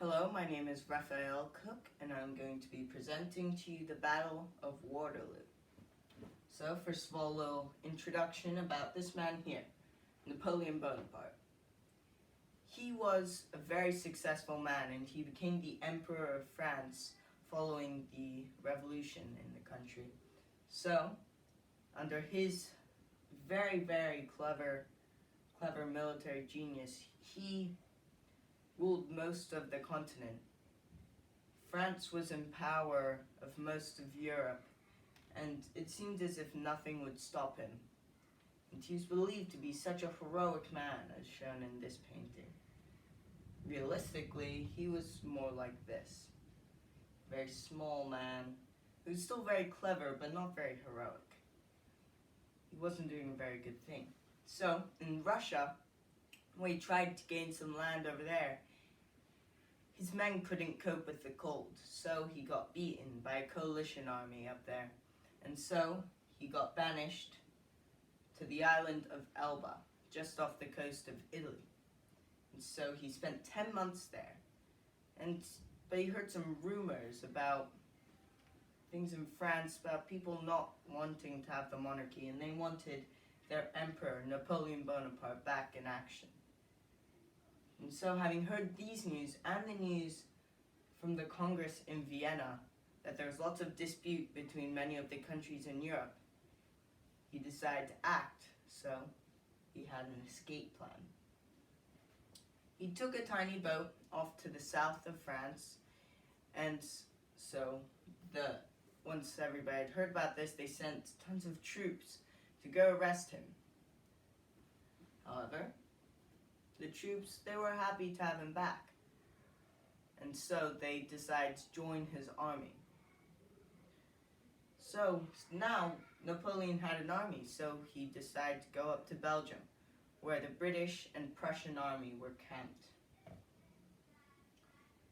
Hello, my name is Raphael Cook, and I'm going to be presenting to you the Battle of Waterloo. So, first of all, a little introduction about this man here, Napoleon Bonaparte. He was a very successful man, and he became the Emperor of France following the revolution in the country. So, under his very clever military genius, he ruled most of the continent. France was in power of most of Europe, and it seemed as if nothing would stop him. And he was believed to be such a heroic man, as shown in this painting. Realistically, he was more like this. Very small man, who was still very clever, but not very heroic. He wasn't doing a very good thing. So, in Russia, when he tried to gain some land over there, his men couldn't cope with the cold, so he got beaten by a coalition army up there. And so, he got banished to the island of Elba, just off the coast of Italy. And so he spent 10 months there. But he heard some rumors about things in France, about people not wanting to have the monarchy, and they wanted their emperor, Napoleon Bonaparte, back in action. And so, having heard these news, and the news from the Congress in Vienna, that there was lots of dispute between many of the countries in Europe, he decided to act. So, he had an escape plan. He took a tiny boat off to the south of France, and so once everybody had heard about this, they sent tons of troops to go arrest him. However, the troops, they were happy to have him back, and so they decided to join his army. So now Napoleon had an army, so he decided to go up to Belgium, where the British and Prussian army were camped.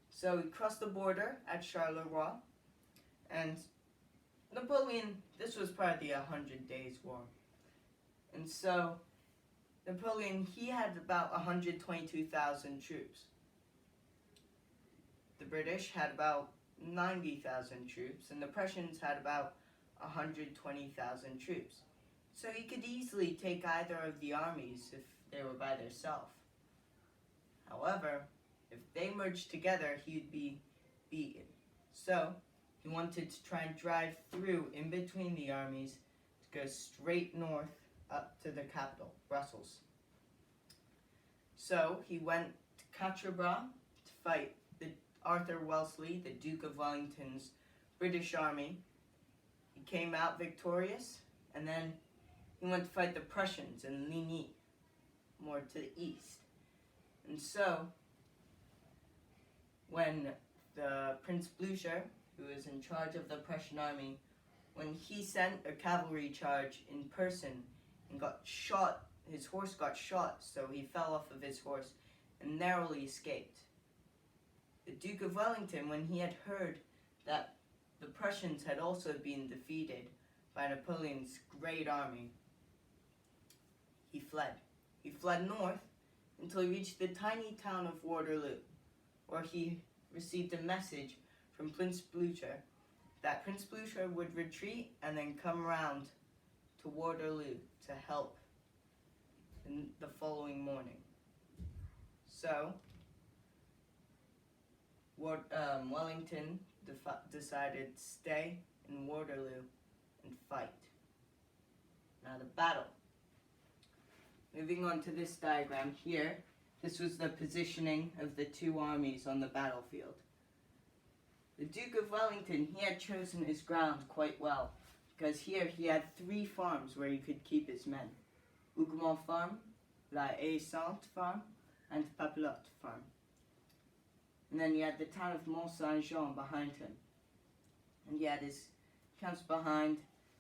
So he crossed the border at Charleroi, and Napoleon, this was part of the 100 Days War, and so Napoleon, he had about 122,000 troops. The British had about 90,000 troops, and the Prussians had about 120,000 troops. So he could easily take either of the armies if they were by themselves. However, if they merged together, he'd be beaten. So he wanted to try and drive through in between the armies to go straight north up to the capital, Brussels. So he went to Quatre Bras to fight Arthur Wellesley, the Duke of Wellington's British army. He came out victorious, and then he went to fight the Prussians in Ligny, more to the east. And so, when the Prince Blucher, who was in charge of the Prussian army, when he sent a cavalry charge in person and got shot, his horse got shot, so he fell off of his horse and narrowly escaped. The Duke of Wellington, when he had heard that the Prussians had also been defeated by Napoleon's great army, he fled. He fled north until he reached the tiny town of Waterloo, where he received a message from Prince Blucher that Prince Blucher would retreat and then come around to Waterloo to help in the following morning. So, Wellington decided to stay in Waterloo and fight. Now the battle. Moving on to this diagram here, this was the positioning of the two armies on the battlefield. The Duke of Wellington, he had chosen his ground quite well, because here he had 3 farms where he could keep his men. Hougoumont Farm, La Haye-Sainte Farm, and Papelotte Farm. And then he had the town of Mont-Saint-Jean behind him. And he had his camps behind,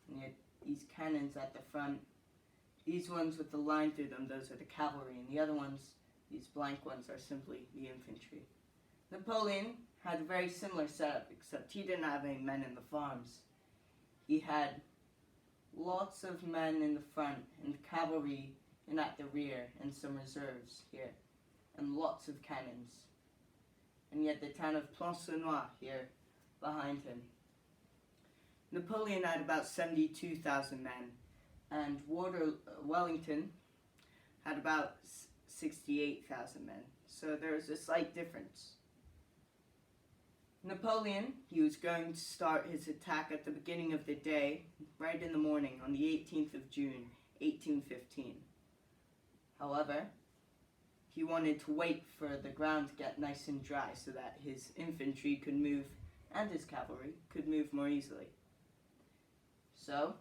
and he had these cannons at the front. These ones with the line through them, those are the cavalry, and the other ones, these blank ones, are simply the infantry. Napoleon had a very similar setup, except he didn't have any men in the farms. He had lots of men in the front, and cavalry in at the rear, and some reserves here, and lots of cannons. and yet the town of Plancenoit here behind him. Napoleon had about 72,000 men, and Wellington had about 68,000 men, so there was a slight difference. Napoleon, he was going to start his attack at the beginning of the day, right in the morning, on the 18th of June, 1815. However, he wanted to wait for the ground to get nice and dry so that his infantry could move and his cavalry could move more easily. So,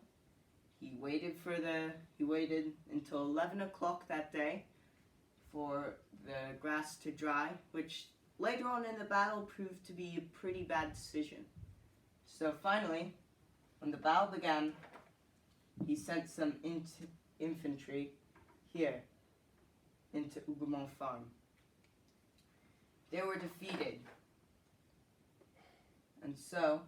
he waited until 11 o'clock that day for the grass to dry, which later on in the battle proved to be a pretty bad decision. So finally, when the battle began, he sent some infantry here into Hougoumont Farm. They were defeated. And so,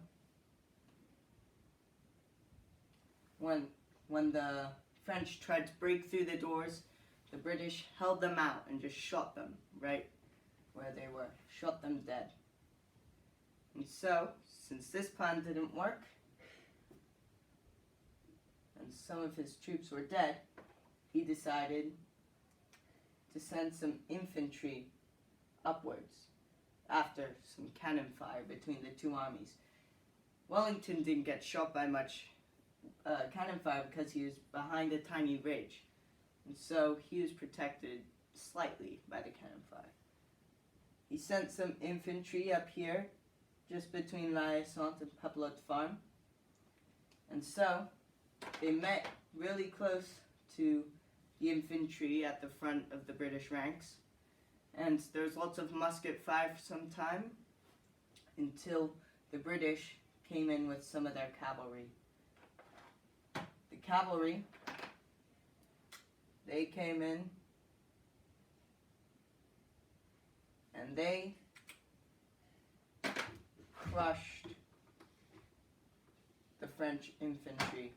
when the French tried to break through the doors, the British held them out and just shot them right where they were, shot them dead. And so, since this plan didn't work, and some of his troops were dead, he decided to send some infantry upwards after some cannon fire between the two armies. Wellington didn't get shot by much cannon fire because he was behind a tiny ridge, and so he was protected slightly by the cannon fire. He sent some infantry up here, just between La Haye-Sainte and Papelotte Farm, and so they met really close to the infantry at the front of the British ranks, and there was lots of musket fire for some time until the British came in with some of their cavalry. The cavalry, they came in and they crushed the French infantry,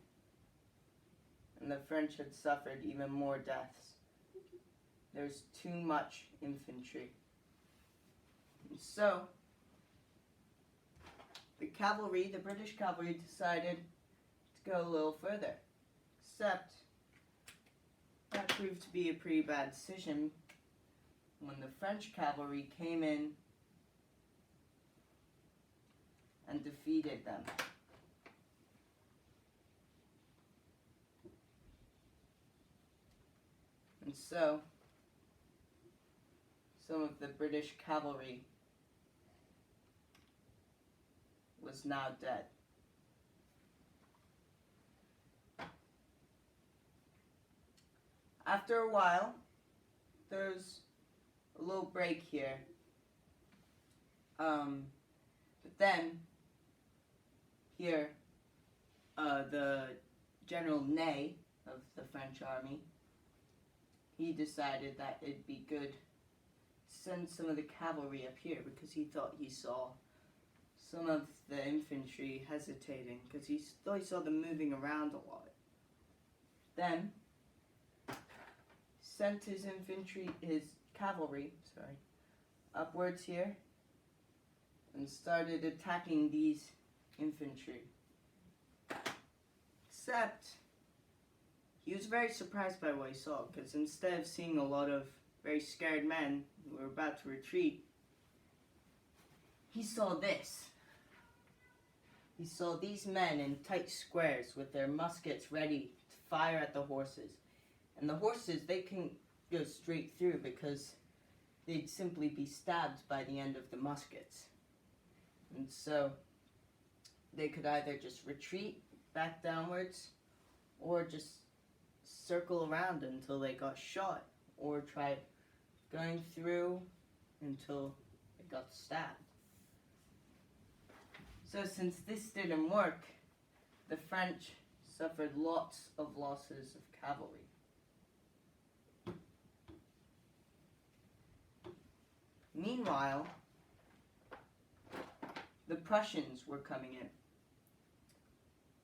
and the French had suffered even more deaths. There's too much infantry. And so, the British cavalry decided to go a little further, except that proved to be a pretty bad decision when the French cavalry came in and defeated them. And so, some of the British cavalry was now dead. After a while, there's a little break here. But then, here, the General Ney of the French army, he decided that it'd be good to send some of the cavalry up here because he thought he saw some of the infantry hesitating because he thought he saw them moving around a lot. Then, sent his cavalry, upwards here and started attacking these infantry. Except, he was very surprised by what he saw, because instead of seeing a lot of very scared men who were about to retreat, he saw this. He saw these men in tight squares with their muskets ready to fire at the horses. And the horses, they can go straight through because they'd simply be stabbed by the end of the muskets. And so they could either just retreat back downwards or just circle around until they got shot, or try going through until they got stabbed. So since this didn't work, the French suffered lots of losses of cavalry. Meanwhile, the Prussians were coming in.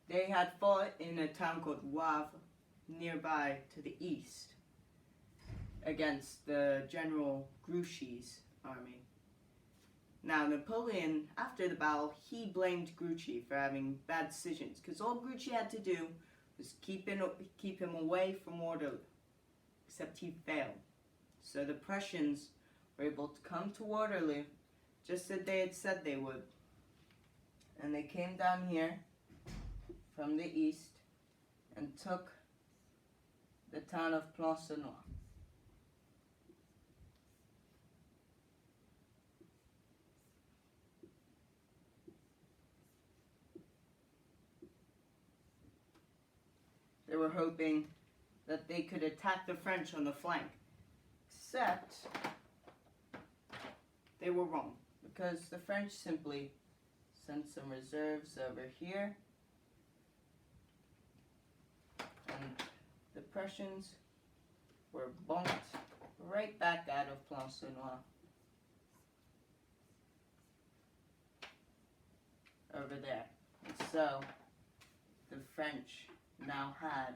They had fought in a town called Wavre, nearby to the east, against the General Grouchy's army. Now, Napoleon, after the battle, he blamed Grouchy for having bad decisions, because all Grouchy had to do was keep him away from Waterloo, except he failed. So the Prussians were able to come to Waterloo, just as they had said they would. And they came down here from the east and took the town of Plancenoit. They were hoping that they could attack the French on the flank, except they were wrong, because the French simply sent some reserves over here, and the Prussians were bumped right back out of Plancenoit over there. And so the French now had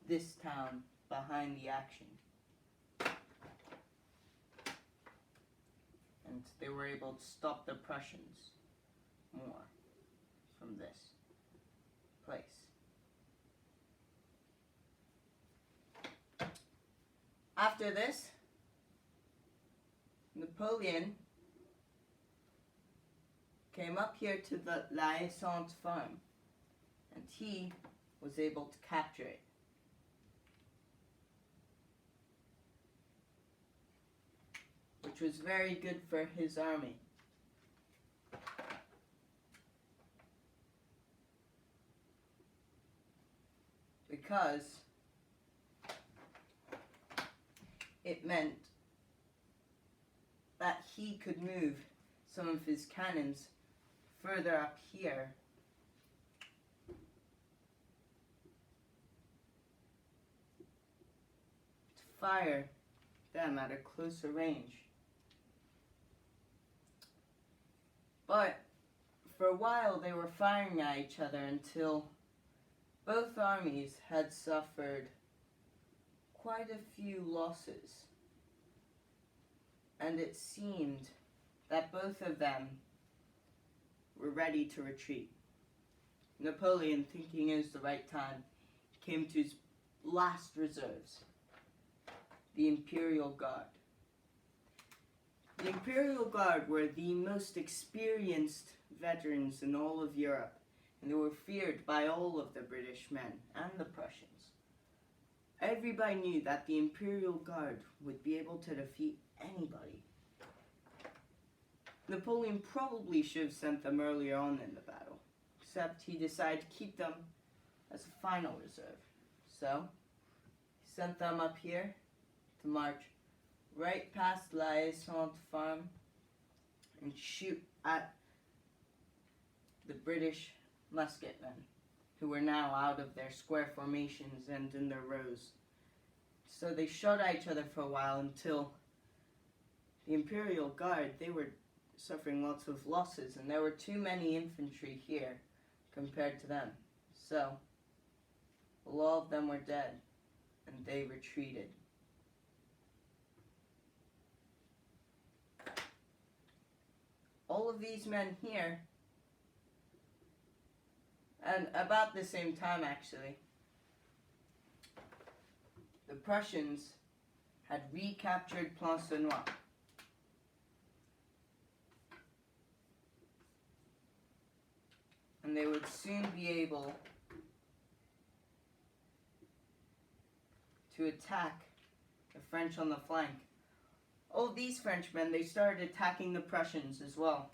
this town behind the action, and they were able to stop the Prussians more from this place. After this, Napoleon came up here to the La Haye-Sainte farm, and he was able to capture it. Which was very good for his army. Because it meant that he could move some of his cannons further up here to fire them at a closer range. But for a while they were firing at each other until both armies had suffered quite a few losses, and it seemed that both of them were ready to retreat. Napoleon, thinking it was the right time, came to his last reserves, the Imperial Guard. The Imperial Guard were the most experienced veterans in all of Europe, and they were feared by all of the British men and the Prussians. Everybody knew that the Imperial Guard would be able to defeat anybody. Napoleon probably should have sent them earlier on in the battle, except he decided to keep them as a final reserve. So, he sent them up here to march right past La Haye-Sainte farm and shoot at the British musketmen, who were now out of their square formations and in their rows. So they shot at each other for a while until the Imperial Guard, they were suffering lots of losses, and there were too many infantry here compared to them. So a lot of them were dead, and they retreated. All of these men here, and about the same time actually, the Prussians had recaptured Plancenoit. And they would soon be able to attack the French on the flank. All of these Frenchmen, they started attacking the Prussians as well.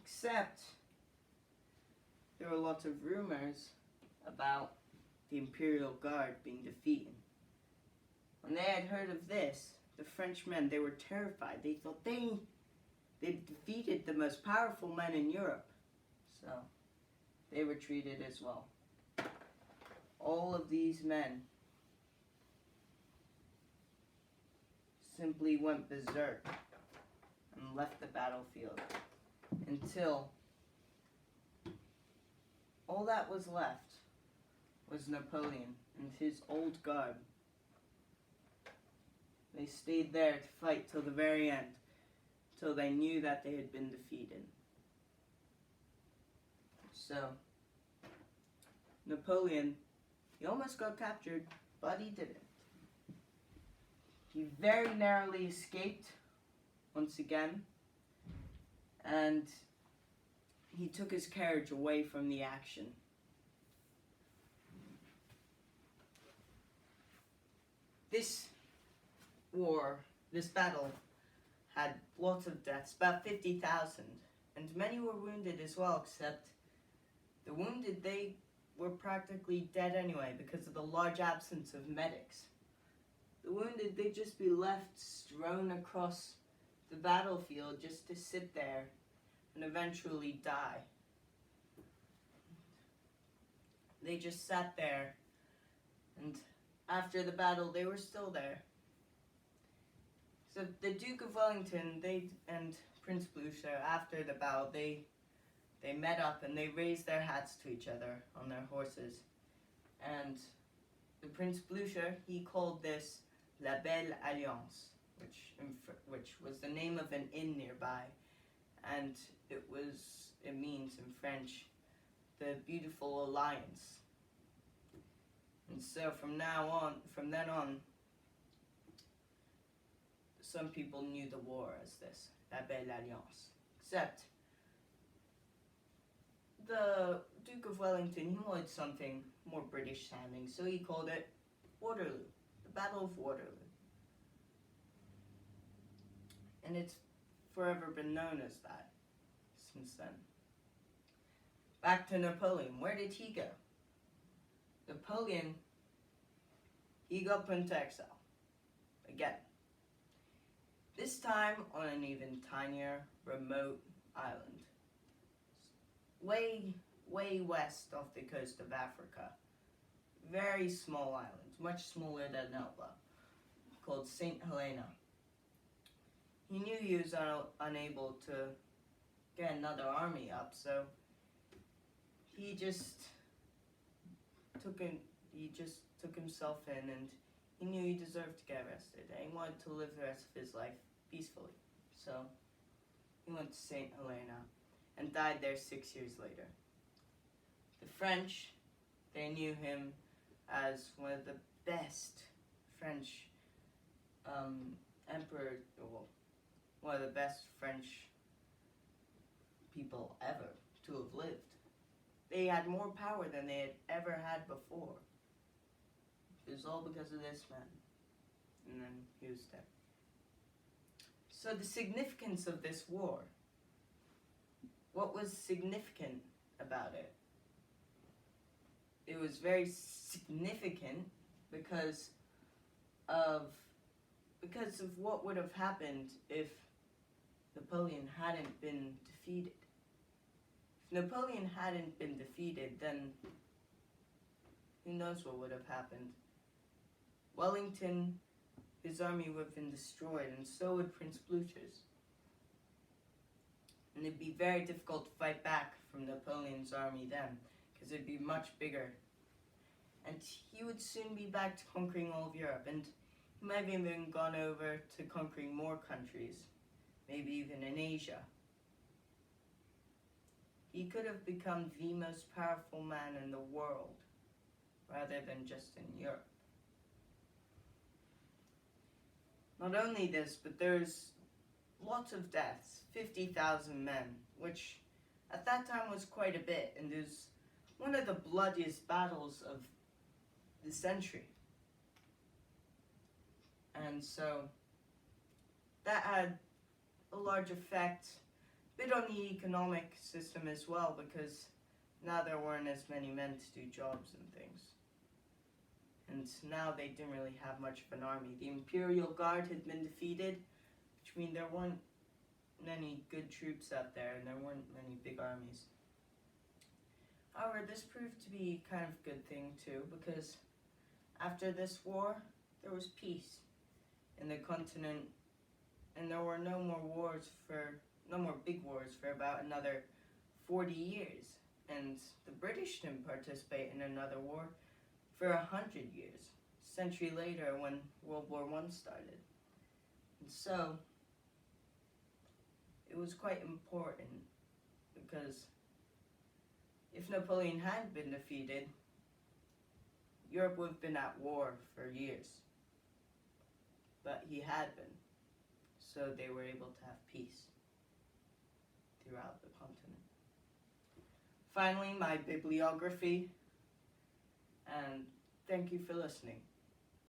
Except there were lots of rumors about the Imperial Guard being defeated. When they had heard of this, the Frenchmen, they were terrified. They thought they defeated the most powerful men in Europe. So they retreated as well. All of these men simply went berserk and left the battlefield until all that was left was Napoleon and his old guard. They stayed there to fight till the very end, till they knew that they had been defeated. So, Napoleon, he almost got captured, but he didn't. He very narrowly escaped once again, and he took his carriage away from the action. This war, this battle, had lots of deaths, about 50,000, and many were wounded as well, except the wounded, they were practically dead anyway because of the large absence of medics. The wounded, they'd just be left strewn across the battlefield just to sit there and eventually die. They just sat there, and after the battle, they were still there. So the Duke of Wellington, and Prince Blucher, after the battle, they met up and they raised their hats to each other on their horses. And the Prince Blucher, he called this La Belle Alliance, which was the name of an inn nearby, and it means in French, the beautiful alliance. And so from then on, some people knew the war as this, La Belle Alliance. Except, the Duke of Wellington, he wanted something more British sounding, so he called it Waterloo, the Battle of Waterloo. And it's forever been known as that since then. Back to Napoleon. Where did he go? Napoleon, he got put into exile. Again. This time on an even tinier, remote island. Way, way west off the coast of Africa. Very small island, much smaller than Elba, called St. Helena. He knew he was unable to get another army up, so he just took himself in, and he knew he deserved to get arrested, and he wanted to live the rest of his life peacefully. So he went to St. Helena and died there 6 years later. The French, they knew him as one of the best French emperor, well, one of the best French people ever to have lived. They had more power than they had ever had before. It was all because of this man. And then he was dead. So the significance of this war. What was significant about it? It was very significant because of what would have happened if Napoleon hadn't been defeated. If Napoleon hadn't been defeated, then who knows what would have happened. Wellington, his army would have been destroyed, and so would Prince Blucher's. And it'd be very difficult to fight back from Napoleon's army then, because it'd be much bigger. And he would soon be back to conquering all of Europe, and he might have even gone over to conquering more countries, maybe even in Asia. He could have become the most powerful man in the world, rather than just in Europe. Not only this, but there's lots of deaths, 50,000 men, which at that time was quite a bit, and it was one of the bloodiest battles of the century. And so that had a large effect, a bit on the economic system as well, because now there weren't as many men to do jobs and things. And now they didn't really have much of an army. The Imperial Guard had been defeated, which means there weren't many good troops out there, and there weren't many big armies. However, this proved to be kind of a good thing too, because after this war, there was peace in the continent, and there were no more big wars for about another 40 years. And the British didn't participate in another war for 100 years, a century later when World War I started. And so, it was quite important because if Napoleon had been defeated, Europe would have been at war for years. But he had been, so they were able to have peace throughout the continent. Finally, my bibliography, and thank you for listening.